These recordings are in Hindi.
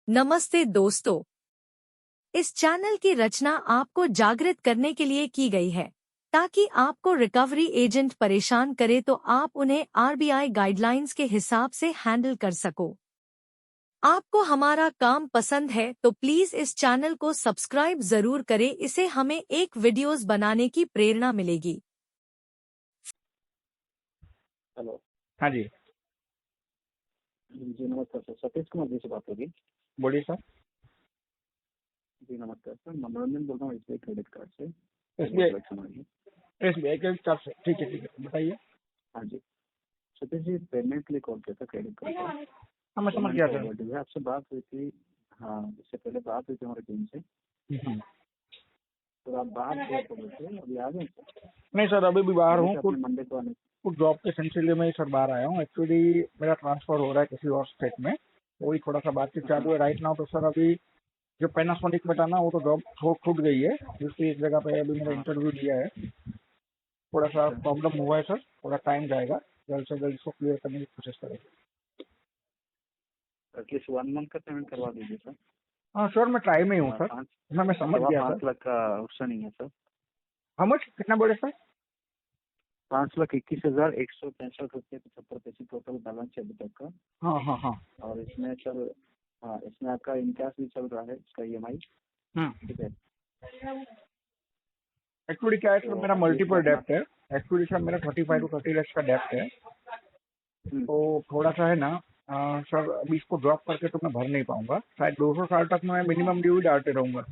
नमस्ते दोस्तों, इस चैनल की रचना आपको जागृत करने के लिए की गई है ताकि आपको रिकवरी एजेंट परेशान करे तो आप उन्हें आरबीआई गाइडलाइंस के हिसाब से हैंडल कर सको। आपको हमारा काम पसंद है तो प्लीज इस चैनल को सब्सक्राइब जरूर करें, इससे हमें एक वीडियोस बनाने की प्रेरणा मिलेगी। हेलो। हाँ जी, जी नमस्कार सर, सतीश कुमार जी से बात होगी। बोलिए सर। जी नमस्कार सर, मनोरंजन बोल रहा हूँ एसबीआई क्रेडिट कार्ड से। एसबीआई क्रेडिट कार्ड से ठीक है बताइए। हाँ जी सतीश जी, पेमेंट के लिए कॉल किया था क्रेडिट कार्ड का। हाँ मैं समझ गया सर। पेमेंट आपसे बात हुई थी। हाँ, इससे पहले बात हुई थी हमारी टीम से। तो आप बाहर थे, अभी आ गए सर? नहीं सर, अभी भी बाहर हूँ। मंडे को आने। कुछ जॉब के सिलसिले में ही सर बाहर आया हूँ। एक्चुअली मेरा ट्रांसफर हो रहा है किसी और स्टेट में, वही थोड़ा सा बातचीत चालू है राइट नाउ। तो सर अभी जो पैनासोनिक में था ना, वो तो जॉब छूट गई है। दूसरी एक जगह पे अभी मेरा इंटरव्यू दिया है। थोड़ा सा प्रॉब्लम हुआ है सर, थोड़ा टाइम जाएगा। जल्द से जल्द इसको क्लियर करने की कोशिश करेंगे। एटलीस्ट 1 मंथ का पेमेंट करवा दीजिए सर। हाँ सर, मैं ट्राई में ही हूँ सर। मैं समझ गया सर। 5 लाख का ऑप्शन ही है सर। हाँ मच कितना बोले सर? 5,21,163 रुपये 75 पैसे टोटल बैलेंस है अभी तक का। हाँ हाँ हाँ। और इसमें सर, हाँ इसमें आपका इनकैश भी चल रहा है, इसका ईएमआई। ठीक है। एक्चुअली क्या है सर, मेरा मल्टीपल डेप्ट है। एक्चुअली सर मेरा 35 to 30 लाख का डेप्ट है। तो थोड़ा सा है ना सर, अभी इसको ड्रॉप करके तो मैं भर नहीं पाऊंगा। शायद 200 साल तक मैं मिनिमम ड्यू डालते रहूंगा।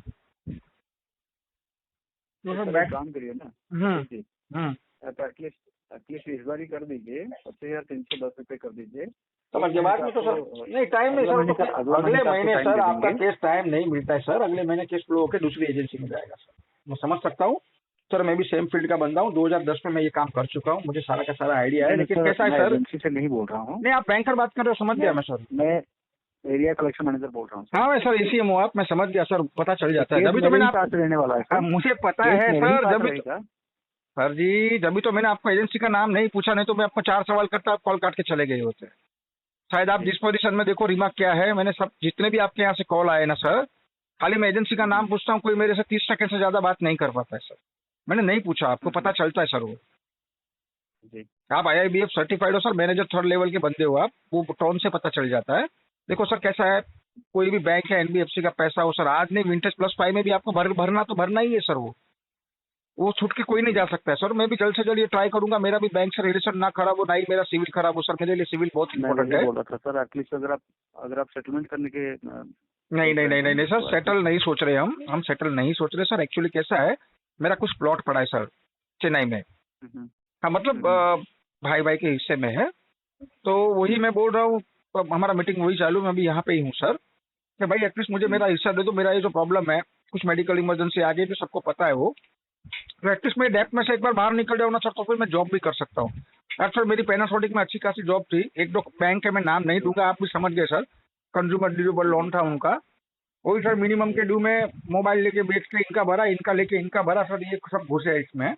तो सर बैक काम करिए ना। तो एटलीस्ट इस बार ही कर दीजिए। 25,310 रुपये कर दीजिए। समझ के बाद में तो सर नहीं टाइम नहीं सर। तो अगले महीने सर आपका केस टाइम नहीं मिलता है सर। अगले महीने केस फ्लो होकर दूसरी एजेंसी में जाएगा सर। मैं समझ सकता हूँ सर, मैं भी सेम फील्ड का बंदा हूँ। 2010 में मैं ये काम कर चुका हूँ, मुझे सारा का सारा आइडिया है। लेकिन कैसा है सर, एजेंसी से नहीं बोल रहा हूँ। नहीं आप बैंकर बात कर रहे हो, समझ गया मैं सर। मैं एरिया कलेक्शन मैनेजर बोल रहा हूँ। हाँ मैं सर इसी हूँ आप, मैं समझ गया सर, पता चल जाता है। जब तो मैंने रहने वाला है। मुझे पता है सर। जब सर जी, जब तो मैंने आपको एजेंसी का नाम नहीं पूछा, नहीं तो मैं आपको 4 सवाल करता, आप कॉल काट के चले गए होते। शायद आप जिस पोजीशन में देखो, रिमार्क क्या है, मैंने सब जितने भी आपके यहाँ से कॉल आए ना सर, खाली मैं एजेंसी का नाम पूछता हूँ, कोई मेरे से 30 सेकंड से ज्यादा बात नहीं कर पाता है सर। मैंने नहीं पूछा, आपको पता चलता है सर। वो आप IIBF सर्टिफाइड हो सर, मैनेजर 3rd लेवल के बंदे हो आप, वो टोन से पता चल जाता है। देखो सर कैसा है, कोई भी बैंक है NBFC का पैसा हो सर, आज नहीं विंटेज +5 में भी आपको भरना तो भरना ही है सर। वो छूट के कोई नहीं जा सकता है सर। मैं भी जल्द से जल्द ये ट्राई करूंगा, मेरा भी बैंक से रिलेशन ना खराब हो, ना ही मेरा सिविल खराब हो सर। मेरे लिए सिविल बहुत इंपॉर्टेंट है। बोल रहा था सर, एटलीस्ट अगर आप सेटलमेंट करने के नहीं सर, सेटल नहीं सोच रहे हम सेटल नहीं सोच रहे सर। एक्चुअली कैसा है, मेरा कुछ प्लॉट पड़ा है सर चेन्नई में। हाँ मतलब भाई के हिस्से में है। तो वही मैं बोल रहा हूँ, हमारा मीटिंग वही चालू, मैं भी यहाँ पे ही हूँ सर, कि भाई एटलीस्ट मुझे मेरा हिस्सा दे दो। मेरा ये जो प्रॉब्लम है, कुछ मेडिकल इमरजेंसी आ गई, तो सबको पता है वो। तो एटलीस्ट मेरे डेप्ट में से एक बार बाहर निकल जाऊँ ना सर, तो फिर मैं जॉब भी कर सकता हूँ। सर मेरी पैनासोनिक में अच्छी खासी जॉब थी। 1-2 बैंक है, मैं नाम नहीं दूंगा, आप भी समझ गए सर। कंज्यूमर ड्यूरेबल लोन था उनका। वही सर मिनिमम के ड्यू में मोबाइल लेके बेच के इनका भरा, इनका लेके इनका भरा सर। ये सब घुसे है इसमें।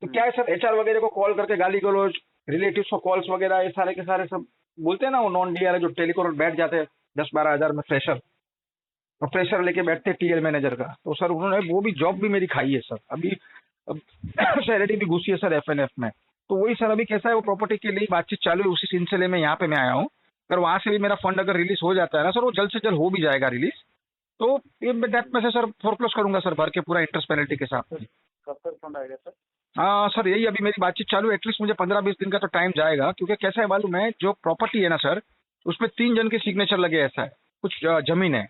तो क्या है सर, HR वगैरह को कॉल करके गाली गलौज, रिलेटिव्स को कॉल्स वगैरह, ये सारे के सारे सब बोलते हैं ना, वो नॉन DRI जो टेलीकॉलर बैठ जाते हैं 10-12 हज़ार में फ्रेशर, और प्रेशर लेके बैठते TL मैनेजर का। तो सर उन्होंने वो भी जॉब भी मेरी खाई है सर। अभी सैलरी भी घुसी है सर FNF में। तो वही सर अभी कैसा है, वो प्रॉपर्टी के लिए बातचीत चालू है, उसी सिलसिले में यहाँ पे मैं आया हूँ। अगर वहाँ से भी मेरा फंड अगर रिलीज हो जाता है ना सर, वो जल्द से जल्द हो भी जाएगा रिलीज। तो ये मैं डेप्ट में से सर फोरक्लोज करूंगा सर, भर के पूरा इंटरेस्ट पेनल्टी के साथ। कब तक फंड आएगा सर? हाँ सर, यही अभी मेरी बातचीत चालू है। एटलीस्ट मुझे 15-20 दिन का तो टाइम जाएगा, क्योंकि कैसा है मालूम है, जो प्रॉपर्टी है ना सर, उसमें 3 जन के सिग्नेचर लगे। ऐसा है, कुछ जमीन है।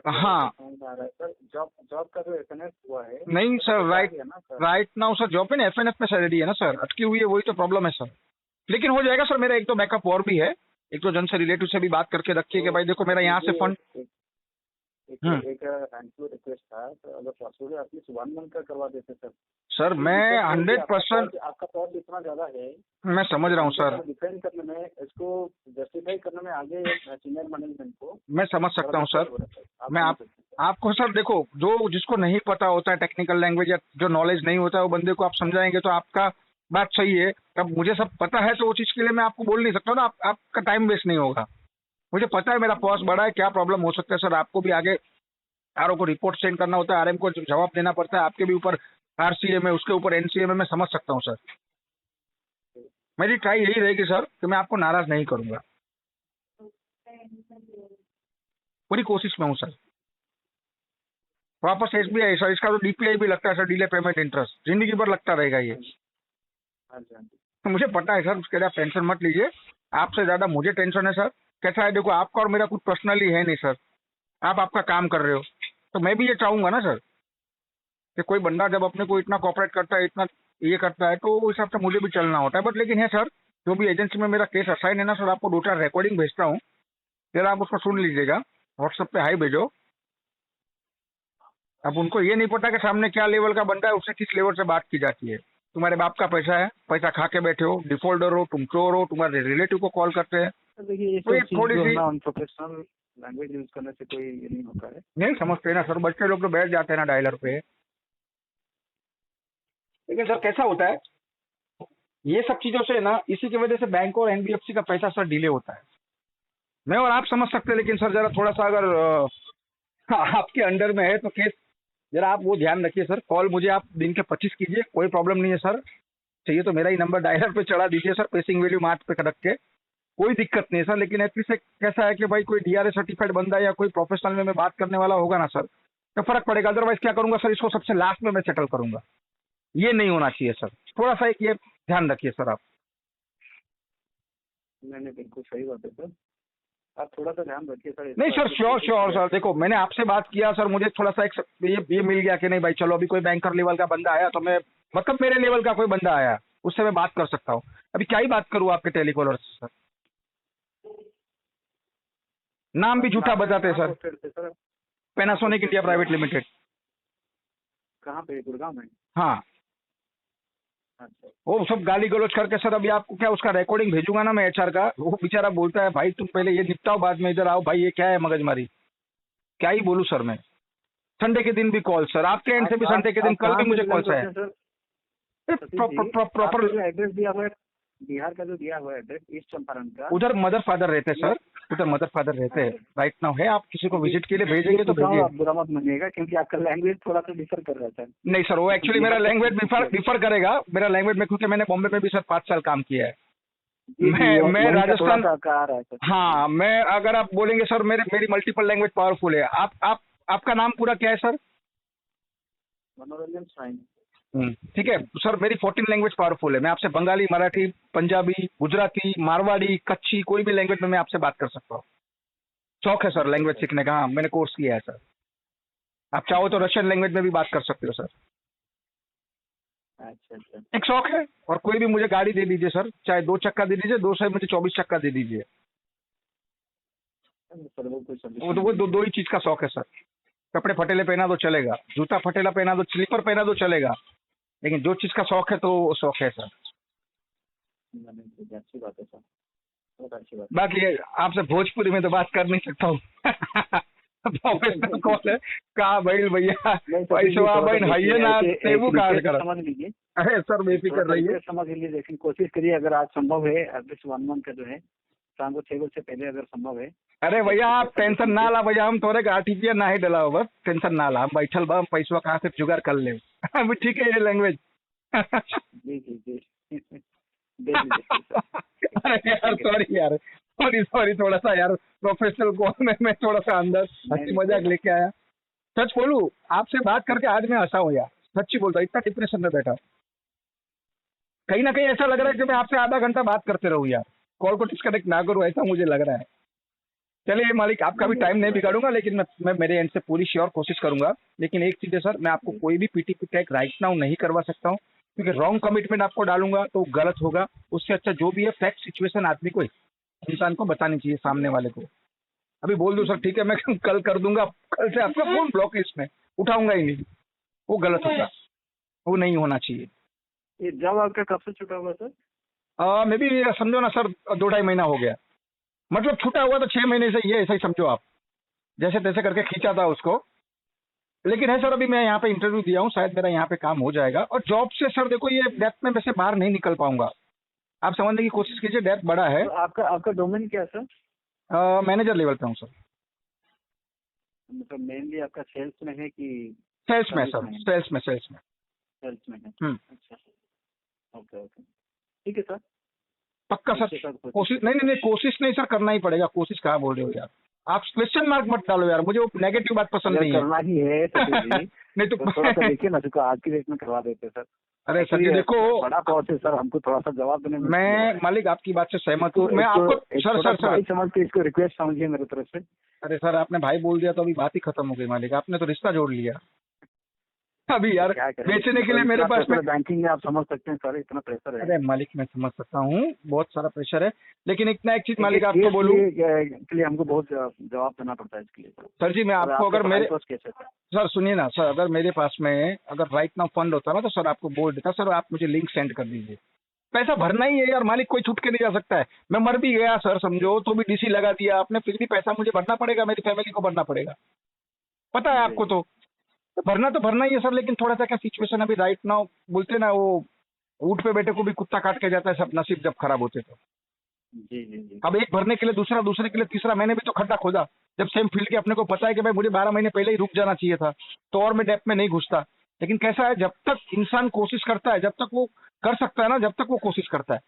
हाँ जॉब का जो FNF हुआ है नहीं sir, right now sir job पे ना FNF में सैलरी है ना सर, अटकी हुई है। वही तो प्रॉब्लम है सर। लेकिन हो जाएगा सर। मेरा 1-2 बैकअप और भी है, 1-2 जन से रिलेटिव से भी बात करके रखिए कि भाई देखो मेरा यहाँ से फंड एक रिक्वेस्ट था, तो अगर पॉसिबल है एटलीस्ट 1 मंथ का करवा देते सर। मैं 100% आपका कॉस्ट इतना ज्यादा है, मैं समझ रहा हूँ सर। डिफेंड करने में, इसको जस्टिफाई करने में आगे सीनियर मैनेजमेंट को मैं समझ सकता हूँ सर। मैं आपको सर देखो, जो जिसको नहीं पता होता है टेक्निकल लैंग्वेज या जो नॉलेज नहीं होता है, वो बंदे को आप समझाएंगे तो आपका बात सही है। अब मुझे सब पता है, तो वो चीज के लिए मैं आपको बोल नहीं सकता ना, आपका टाइम वेस्ट नहीं होगा। मुझे पता है मेरा पॉस बड़ा है, क्या प्रॉब्लम हो सकता है सर। आपको भी आगे आरओ को रिपोर्ट सेंड करना होता है, आरएम को जवाब देना पड़ता है, आपके भी ऊपर आरसीए में, उसके ऊपर एनसीए में, मैं समझ सकता हूँ सर। मेरी ट्राई यही रहेगी सर कि मैं आपको नाराज नहीं करूंगा, पूरी कोशिश में हूँ सर। वापस एसबीआई सर, इसका तो डीपीआई भी लगता है सर, डिले पेमेंट इंटरेस्ट, जिंदगी भर लगता रहेगा ये। तो मुझे पता है सर, उसके लिए आप टेंशन मत लीजिए, आपसे ज्यादा मुझे टेंशन है सर। कैसा है देखो, आपका और मेरा कुछ पर्सनली है नहीं सर, आप आपका काम कर रहे हो, तो मैं भी ये चाहूंगा ना सर कि कोई बंदा जब अपने को इतना कॉपरेट करता है, इतना ये करता है, तो उस हिसाब से मुझे भी चलना होता है। बट लेकिन है सर, जो भी एजेंसी में मेरा केस असाइन है ना सर, आपको 2-4 रिकॉर्डिंग भेजता हूँ, फिर आप उसको सुन लीजिएगा, व्हाट्सएप पे हाई भेजो। अब उनको ये नहीं पता कि सामने क्या लेवल का बंदा है, उससे किस लेवल से बात की जाती है। तुम्हारे बाप का पैसा है, पैसा खा के बैठे हो, डिफॉल्टर हो, तुम चोर हो, तुम्हारे रिलेटिव को कॉल करते हैं। देखिए ये तो ये सब चीज थोड़ी जो है सी ना अनप्रोफेशनल लैंग्वेज यूज करने से कोई ये नहीं होता है। नहीं समझते ना सर, बच्चे लोग तो बैठ जाते हैं ना डायलर पे। लेकिन सर कैसा होता है, ये सब चीजों से ना, इसी की वजह से बैंक और एनबीएफसी का पैसा सर डिले होता है। मैं और आप समझ सकते हैं, लेकिन सर जरा थोड़ा सा अगर आपके अंडर में है तो केस जरा आप वो ध्यान रखिए सर। कॉल मुझे आप दिन के 25 कीजिए, कोई प्रॉब्लम नहीं है सर। चाहिए तो मेरा ही नंबर डायलर पे चढ़ा दीजिए सर, पेसिंग वैल्यू मार्च पे रख के, कोई दिक्कत नहीं है सर। लेकिन एटलीस्ट कैसा है कि भाई कोई डीआरए सर्टिफाइड बंदा या कोई प्रोफेशनल में बात करने वाला होगा ना सर, तो फर्क पड़ेगा। अदरवाइज क्या करूंगा सर, इसको सबसे लास्ट में मैं सेटल करूंगा, ये नहीं होना चाहिए सर। थोड़ा सा ये ध्यान रखिए सर आप। मैंने बिल्कुल सही बात है सर, आप थोड़ा सा ध्यान रखिए सर। नहीं सर, श्योर श्योर सर। देखो मैंने आपसे बात किया सर, मुझे थोड़ा सा एक ये मिल गया कि नहीं भाई चलो अभी कोई बैंकर लेवल का बंदा आया, तो मैं मतलब मेरे लेवल का कोई बंदा आया, उससे मैं बात कर सकता हूँ। अभी क्या ही बात करूँ आपके टेलीकॉलर से सर, नाम भी झूठा बताते हैं sir. Panasonic India private limited. कहाँ पे, गुड़गांव में? हाँ, अच्छा वो सब गाली गलौज करके सर, अभी आपको क्या उसका रिकॉर्डिंग भेजूंगा ना मैं एचआर का, वो बेचारा बोलता है भाई तुम पहले ये निपटाओ बाद में इधर आओ। भाई ये क्या है मगजमारी, क्या ही बोलूं सर मैं। संडे के दिन भी कॉल सर, आपके एंड से भी संडे के दिन कल भी मुझे कॉल है। प्रॉपर एड्रेस दिया हुआ है, बिहार का जो दिया हुआ है एड्रेस, ईस्ट चंपारण का, उधर मदर फादर रहते हैं सर, उधर मदर फादर रहते हैं। राइट नाउ है, आप किसी को विजिट के लिए भेजेंगे तो भेजिए। आप बुरा मत मानिएगा क्योंकि आपका लैंग्वेज थोड़ा सा डिफर कर रहा था। नहीं सर, वो एक्चुअली मेरा लैंग्वेज डिफर करेगा, मेरा लैंग्वेज में, क्योंकि मैंने बॉम्बे में भी सर 5 साल काम किया है। मैं राजस्थान का आ रहा है। हाँ, मैं अगर आप बोलेंगे सर मेरी मल्टीपल लैंग्वेज पावरफुल है। आपका नाम पूरा क्या है सर? मनोरंजन साइन। ठीक है सर, मेरी 14 लैंग्वेज पावरफुल है। मैं आपसे बंगाली, मराठी, पंजाबी, गुजराती, मारवाड़ी, कच्छी, कोई भी लैंग्वेज में मैं आपसे बात कर सकता हूँ। शौक है सर लैंग्वेज सीखने का। हाँ, मैंने कोर्स किया है सर। आप चाहो तो रशियन लैंग्वेज में भी बात कर सकते हो सर। अच्छा, एक शौक है। और कोई भी मुझे गाड़ी दे दीजिए सर, चाहे 2 चक्का दे दीजिए, 2 से मुझे 24 चक्का दे दीजिए। वो दो ही चीज का शौक है सर। कपड़े फटेले पहना तो चलेगा, जूता फटेला पहना दो, स्लीपर पहना तो चलेगा, लेकिन जो चीज का शौक है तो वो शौक है सर। अच्छी बात है सर, बहुत अच्छी बात। बाकी आपसे भोजपुरी में तो बात कर नहीं सकता हूँ। प्रोफेशनल कॉल है, कहा भाई भैया पैसा बहन है ना, तेबू काट कर समझ लीजिए। अरे सर बेफिक्र रहिए, समझ लीजिए, लेकिन कोशिश करिए अगर आज संभव है, एटलीस्ट 1 मंथ का जो है शाम को 6 बजे से पहले अगर संभव है। अरे भैया आप टेंशन ना ला भैया, हम थोड़े आरटीपीआर ना ही डलाओ, बस टेंशन ना ला, हम बैठल बा, हम पैसा कहाँ से जुगाड़ कर ले। अभी ठीक है ये लैंग्वेज। जी अरे यार सॉरी थोड़ा सा यार, प्रोफेशनल कॉल में मैं थोड़ा सा अंदर हंसी मजाक लेके आया। सच बोलूं, आपसे बात करके आज मैं हंसा हूँ यार, सच्ची बोलता हूँ। इतना डिप्रेशन में बैठा, कहीं ना कहीं ऐसा लग रहा है कि मैं आपसे आधा घंटा बात करते रहूँ यार, कॉल को डिस्कनेक्ट ना करूँ, ऐसा मुझे लग रहा है। चलिए मालिक, आपका भी टाइम नहीं बिगाड़ूंगा, लेकिन मैं मेरे एंड से पूरी श्योर कोशिश करूंगा। लेकिन एक चीज है सर, मैं आपको कोई भी पीटीपी टैग राइट नाउ नहीं करवा सकता हूँ, क्योंकि रॉन्ग कमिटमेंट आपको डालूंगा तो गलत होगा। उससे अच्छा जो भी है फैक्ट सिचुएशन आदमी को, इंसान को बतानी चाहिए सामने वाले को। अभी बोल दूं सर ठीक है मैं कल कर दूंगा, कल से आपका फोन ब्लॉक लिस्ट में उठाऊंगा ही नहीं, वो गलत होगा, वो नहीं होना चाहिए। ये जॉब आपका कब से छूटा हुआ सर? मे बी समझो ना सर 2-2.5 महीना हो गया। मतलब छूटा हुआ तो 6 महीने से, ये ऐसा ही समझो आप, जैसे तैसे करके खींचा था उसको। लेकिन है सर, अभी मैं यहाँ पे इंटरव्यू दिया हूँ, शायद मेरा यहाँ पे काम हो जाएगा। और जॉब से सर देखो, ये डेप्थ में वैसे बाहर नहीं निकल पाऊंगा, आप समझने की कोशिश कीजिए, डेप्थ बड़ा है। तो आपका डोमेन क्या है सर? मैनेजर लेवल पे हूँ सर। मतलब मेनली आपका सेल्स में है कि सेल्स में सर्विस सर, में है? सेल्स में, सेल्स में। सेल्स में है। हम्म। अच्छा, ओके ओके, ठीक है सर। पक्का सर, इसके साथ कोशिश नहीं नहीं नहीं, कोशिश नहीं सर, करना ही पड़ेगा। कोशिश कहाँ बोल रहे हो यार आप, क्वेश्चन मार्क मत डालो यार, मुझे वो नेगेटिव बात पसंद अगर नहीं है। करना ही है सतीश जी नहीं तो थोड़ा सा देखिए ना, चूंकि आज की डेट में करवा देते सर। अरे सर जी Actually, देखो, बड़ा प्रोसेस सर, हमको थोड़ा सा जवाब देने में मुश्किल हो रहा मैं है। मालिक आपकी बात से सहमत तो हूँ। मैं आपको एक सर छोटा सर सा सर भाई समझ के इसको रिक्वेस्ट समझिए मेरी तरफ से। अरे सर आपने भाई बोल दिया तो अभी बात ही खत्म हो गई मालिक, आपने तो रिश्ता जोड़ लिया। अभी यार क्या करें, बेचने के लिए मतलब मेरे इतना पास में, प्रेशर है बैंकिंग में, आप समझ सकते हैं सर, इतना प्रेशर है। अरे मालिक मैं समझ सकता हूँ, बहुत सारा प्रेशर है, लेकिन इतना एक चीज एक मालिक एक आपको केस बोलूँ के लिए हमको बहुत जवाब देना पड़ता है इसके लिए। सर जी, मैं और आपको आपका अगर तो मेरे, हाई कॉस्ट केस है सर। सर सुनिए ना सर, अगर मेरे पास में अगर राइट नाउ फंड होता ना तो सर आपको बोल देता, सर आप मुझे लिंक सेंड कर दीजिए। पैसा भरना ही है यार मालिक, कोई छूट के नहीं जा सकता है। मैं मर भी गया सर समझो तो भी डीसी लगा दिया आपने, फिर भी पैसा मुझे भरना पड़ेगा, मेरी फैमिली को भरना पड़ेगा, पता है आपको। तो भरना तो भरना ही है सर, लेकिन थोड़ा सा क्या सिचुएशन अभी राइट नाउ, बोलते ना वो ऊँट पे बैठे को भी कुत्ता काट के जाता है, सब नसीब जब खराब होते तो। जी जी जी। अब एक भरने के लिए दूसरा, दूसरे के लिए तीसरा, मैंने भी तो खड्डा खोदा जब सेम फील्ड के, अपने को पता है कि भाई मुझे 12 महीने पहले ही रुक जाना चाहिए था, तो और मैं डेप्थ में नहीं घुसता। लेकिन कैसा है, जब तक इंसान कोशिश करता है, जब तक वो कर सकता है ना, जब तक वो कोशिश करता है।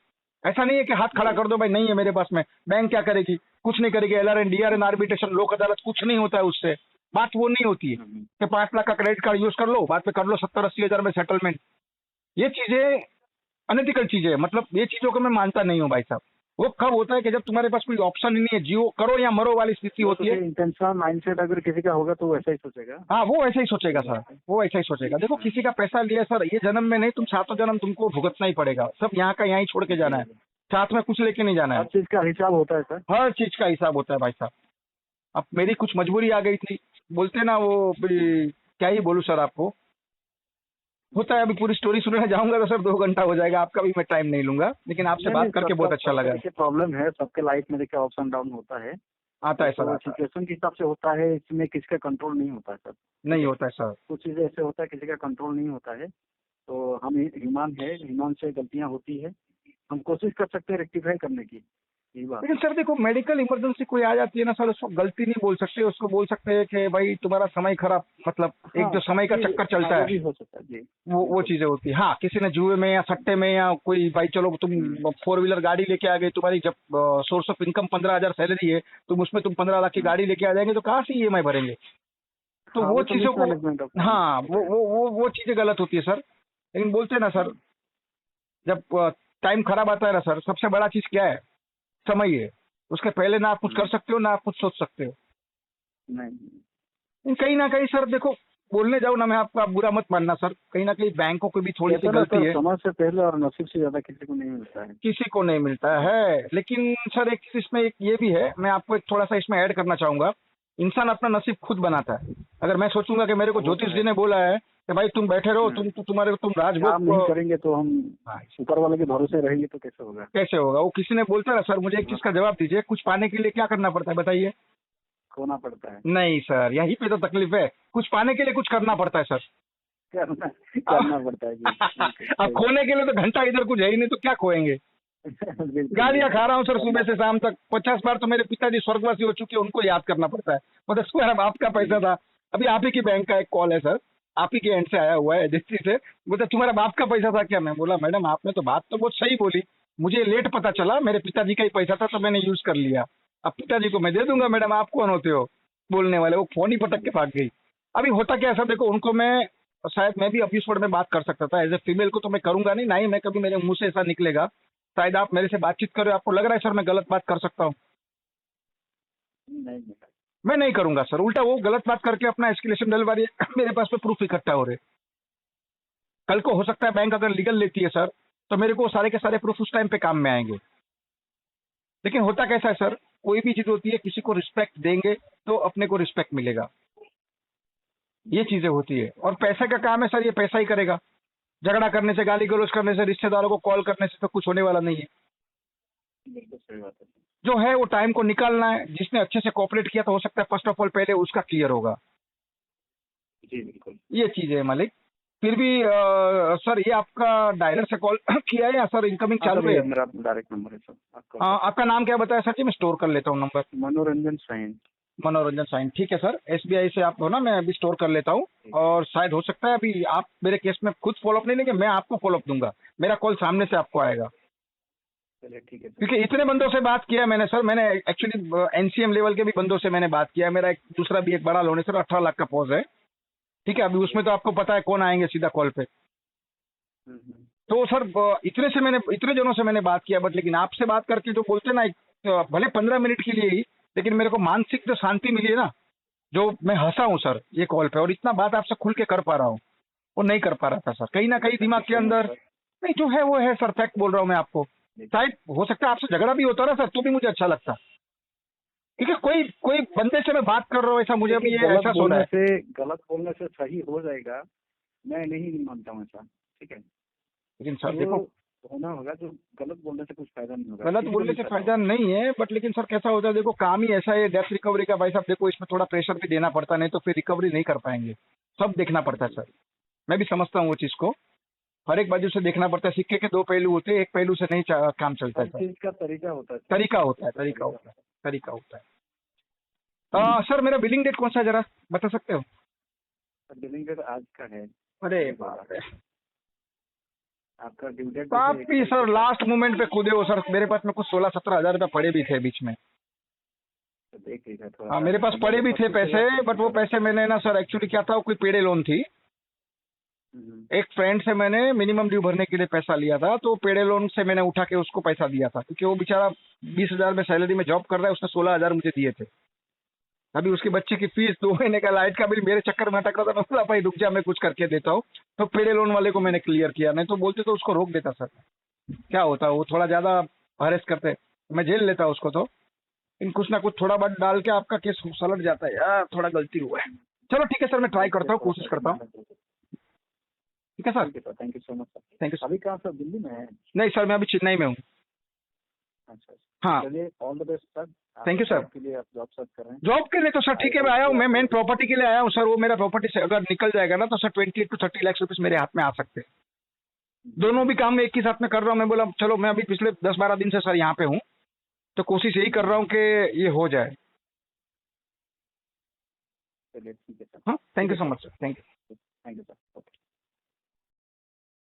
ऐसा नहीं है कि हाथ खड़ा कर दो भाई, नहीं है मेरे पास में, बैंक क्या करेगी, कुछ नहीं करेगी। LRN DRN आर्बिट्रेशन लोक अदालत कुछ नहीं होता है उससे, बात वो नहीं होती है कि 5 लाख का क्रेडिट कार्ड यूज कर लो, बाद में कर लो 70-80 हजार में सेटलमेंट। ये चीजें अनएथिकल चीजें है, मतलब ये चीजों को मैं मानता नहीं हूँ भाई साहब। वो कब होता है कि जब तुम्हारे पास कोई ऑप्शन ही नहीं है, जियो करो या मरो वाली स्थिति वो होती है। इंटेंशनल माइंडसेट अगर किसी का होगा तो वैसा ही सोचेगा। हाँ वो ऐसा ही सोचेगा सर, वो ऐसा ही सोचेगा। देखो किसी का पैसा लिया सर, ये जन्म में नहीं, तुम सातों जन्म तुमको भुगतना ही पड़ेगा, सब यहाँ का यहाँ ही छोड़ के जाना है, साथ में कुछ लेके नहीं जाना हर है। चीज का हिसाब होता है सर। हर चीज का हिसाब होता है भाई साहब। अब मेरी कुछ मजबूरी आ गई थी, बोलते ना वो क्या ही बोलूं सर आपको, होता है। अभी पूरी स्टोरी सुनने जाऊंगा तो सर 2 घंटा हो जाएगा, आपका भी मैं टाइम नहीं लूंगा, लेकिन आपसे बात करके बहुत अच्छा लगा। देखिए प्रॉब्लम है सबके लाइफ में, देखिए अप्स एंड डाउन होता है, आता है सर, तो आता है। सिचुएशन के हिसाब से होता है, इसमें किसी का कंट्रोल नहीं होता है सर। नहीं होता है सर, कुछ चीजें ऐसे होता है किसी का कंट्रोल नहीं होता है, तो हम ह्यूमन है, ह्यूमन से गलतियां होती है, हम कोशिश कर सकते हैं रेक्टिफाई करने की, यही बात। लेकिन सर देखो मेडिकल इमरजेंसी कोई आ जाती है ना सर, उसको गलती नहीं बोल सकते, उसको बोल सकते हैं कि भाई तुम्हारा समय खराब, मतलब एक जो समय का चक्कर चलता वो है, भी हो सकता है जी। वो चीजें होती है। हाँ किसी ने जुए में या सट्टे में या कोई, भाई चलो तुम 4 व्हीलर गाड़ी लेके आ गए, तुम्हारी जब सोर्स ऑफ इनकम 15,000 सैलरी है, तुम उसमें तुम 15 लाख की गाड़ी लेके आ जाएंगे तो कहाँ से EMI भरेंगे। तो वो चीजों को, हाँ वो चीजें गलत होती है सर। लेकिन बोलते हैं ना सर, जब टाइम खराब आता है ना सर, सबसे बड़ा चीज क्या है, समय है। उसके पहले ना आप कुछ कर सकते हो ना आप कुछ सोच सकते हो। नहीं कहीं ना कहीं सर देखो, बोलने जाओ ना मैं आपको, आप बुरा मत मानना सर, कहीं ना कहीं बैंकों की भी थोड़ी सी गलती है। समय से पहले और नसीब से ज्यादा किसी को नहीं मिलता है, किसी को नहीं मिलता है। लेकिन सर एक चीज इसमें एक ये भी है, मैं आपको एक थोड़ा सा इसमें ऐड करना चाहूंगा, इंसान अपना नसीब खुद बनाता है। अगर मैं सोचूंगा कि मेरे को ज्योतिष जी ने बोला है कि भाई तुम बैठे रहो, तुम राजभोग काम नहीं करेंगे तो हम ऊपर वाले के भरोसे रहेंगे तो कैसे होगा। कैसे होगा। वो किसी ने बोलता है सर, मुझे एक चीज का जवाब दीजिए, कुछ पाने के लिए क्या करना पड़ता है बताइए। खोना पड़ता है। नहीं सर, यहीं पे तो तकलीफ है, कुछ पाने के लिए कुछ करना पड़ता है सर। करना पड़ता है जी। अब खोने के लिए तो घंटा इधर कुछ है ही नहीं, तो क्या खोएंगे। गालियां खा रहा हूँ सर सुबह से शाम तक, 50 बार तो मेरे पिताजी स्वर्गवासी हो चुके हैं, उनको याद करना पड़ता है। मतलब तुम्हारा बाप का पैसा था, अभी आप ही की बैंक का एक कॉल है सर, आप ही के एंड से आया हुआ है एजेंसी से, बोलते तुम्हारा बाप का पैसा था क्या। मैं बोला मैडम आपने तो बात तो बहुत सही बोली, मुझे लेट पता चला मेरे पिताजी का ही पैसा था तो मैंने यूज कर लिया, अब पिताजी को मैं दे दूंगा। मैडम आप कौन होते हो बोलने वाले, वो फोन ही पटक के भाग गई। अभी होता क्या है सर, देखो उनको मैं, शायद मैं भी अब्यूज वर्ड में बात कर सकता था, एज ए फीमेल को तो मैं करूंगा नहीं, ना ही मैं कभी मेरे मुंह से ऐसा निकलेगा। शायद आप मेरे से बातचीत कर रहे हो, आपको लग रहा है सर मैं गलत बात कर सकता हूँ। नहीं मैं नहीं करूंगा सर, उल्टा वो गलत बात करके अपना एस्केलेशन डलवा रही है, मेरे पास में प्रूफ इकट्ठा हो रहे। कल को हो सकता है बैंक अगर लीगल लेती है सर, तो मेरे को सारे के सारे प्रूफ उस टाइम पे काम में आएंगे। लेकिन होता कैसा है सर, कोई भी चीज होती है, किसी को रिस्पेक्ट देंगे तो अपने को रिस्पेक्ट मिलेगा, ये चीजें होती है। और पैसे का काम है सर, ये पैसा ही करेगा। झगड़ा करने से, गाली गलौज करने से, रिश्तेदारों को कॉल करने से तो कुछ होने वाला नहीं है। बिल्कुल सही बात है। जो है वो टाइम को निकालना है, जिसने अच्छे से कोऑपरेट किया तो हो सकता है फर्स्ट ऑफ ऑल पहले उसका क्लियर होगा। जी बिल्कुल, ये चीज है मालिक। फिर भी सर ये आपका डायलर से कॉल किया है या सर इनकमिंग हाँ चालू सर, है? ये मेरा डायरेक्ट नंबर है सर, आप कॉल कर आपका नाम क्या बताया सर जी? मैं स्टोर कर लेता हूँ नंबर। सकते हैं। मनोरंजन साइन। मनोरंजन साइन, ठीक है सर। एसबीआई से आप हो ना, मैं अभी स्टोर कर लेता हूँ। और शायद हो सकता है अभी आप मेरे केस में खुद फॉलोअप नहीं लेंगे, मैं आपको फॉलोअप दूंगा, मेरा कॉल सामने से आपको आएगा। चलिए ठीक है सर। क्योंकि इतने बंदों से बात किया मैंने सर, मैंने एक्चुअली एनसीएम लेवल के भी बंदों से मैंने बात किया। मेरा एक दूसरा भी एक बड़ा लोन है सर, 18 लाख का पॉज है, ठीक है। अभी उसमें तो आपको पता है कौन आएंगे सीधा कॉल पे। तो सर इतने जनों से मैंने बात किया, बट लेकिन आपसे बात करके जो बोलते ना, भले 15 मिनट के लिए ही, लेकिन मेरे को मानसिक जो शांति मिली है ना, जो मैं हंसा हूँ सर ये कॉल पे, और इतना बात आपसे खुल के कर पा रहा हूँ, वो नहीं कर पा रहा था सर। कहीं ना कहीं दिमाग के अंदर नहीं, जो है वो है सर, फैक्ट बोल रहा हूँ मैं आपको। शायद हो सकता है आपसे झगड़ा भी होता ना सर, तो भी मुझे अच्छा लगता, क्योंकि कोई कोई बंदे से मैं बात कर रहा हूँ ऐसा मुझे अभी ये ऐसा हो रहा है। गलत बोलने से सही हो जाएगा, मैं नहीं मानता हूँ ऐसा, ठीक है। लेकिन सर जो देखो, होना होगा, जो गलत बोलने से कुछ फायदा नहीं होगा। गलत बोलने से फायदा नहीं है, बट लेकिन सर कैसा होता है, देखो काम ही ऐसा है डेथ रिकवरी का भाई साहब, देखो इसमें थोड़ा प्रेशर भी देना पड़ता, नहीं तो फिर रिकवरी नहीं कर पाएंगे, सब देखना पड़ता है सर। मैं भी समझता हूँ वो चीज को, हर एक बाजू से देखना पड़ता है। सिक्के के दो पहलू होते हैं, एक पहलू से नहीं काम चलता है हर सर। चीज का तरीका होता है। तरीका होता है, तरीका होता है, तरीका होता है। सर मेरा बिलिंग डेट कौन सा है जरा बता सकते हो? बिलिंग डेट आज का है। अरे बाप रे, आपका ड्यू डेट आप भी सर लास्ट मोमेंट पे कूदे हो सर। मेरे पास में कुछ 16-17 हजार रुपये पड़े भी थे बीच में। देख लीजिए थोड़ा। हाँ मेरे पास पड़े भी थे पैसे, बट वो पैसे मैंने ना सर एक्चुअली क्या था, कोई पेड़े लोन थी। एक फ्रेंड से मैंने मिनिमम ड्यू भरने के लिए पैसा लिया था, तो पेड़े लोन से मैंने उठा के उसको पैसा दिया था, क्योंकि वो बेचारा 20,000 में सैलरी में जॉब कर रहा है, उसने 16,000 मुझे दिए थे। अभी उसके बच्चे की फीस, 2 महीने का लाइट का बिल मेरे चक्कर में अटक रहा था। मैं बोला भाई रुक जा, मैं कुछ करके देता हूँ। तो पेड़े लोन वाले को मैंने क्लियर किया, नहीं तो बोलते तो उसको रोक देता सर। क्या होता, वो थोड़ा ज्यादा हरेस करते, मैं जेल लेता उसको। तो इन कुछ ना कुछ थोड़ा बहुत डाल के आपका केस सलट जाता है यार, थोड़ा गलती हुआ है। चलो ठीक है सर, मैं ट्राई करता हूँ, कोशिश करता हूँ। ठीक है sir, thank you so much sir. Thank you sir. अभी कहाँ सर, दिल्ली में है? नहीं सर, मैं अभी चेन्नई में हूँ। अच्छा, हाँ चलिए all the best sir. Thank you sir. के लिए आप जॉब सर्च कर रहे हैं? जॉब के लिए तो सर ठीक है, मैं आया हूँ, मैं मेन प्रॉपर्टी के लिए आया हूँ सर। वो मेरा प्रॉपर्टी से अगर निकल जाएगा ना, तो सर 20 to 30 लाख रुपीज मेरे हाथ में आ सकते हैं। दोनों भी काम में एक ही साथ में कर रहा हूँ। मैं बोला चलो, मैं अभी पिछले 10-12 दिन से सर यहाँ पे हूँ, तो कोशिश यही कर रहा हूँ कि ये हो जाए। चलिए ठीक है सर। हाँ thank you so much sir, thank you. Thank you sir. Okay.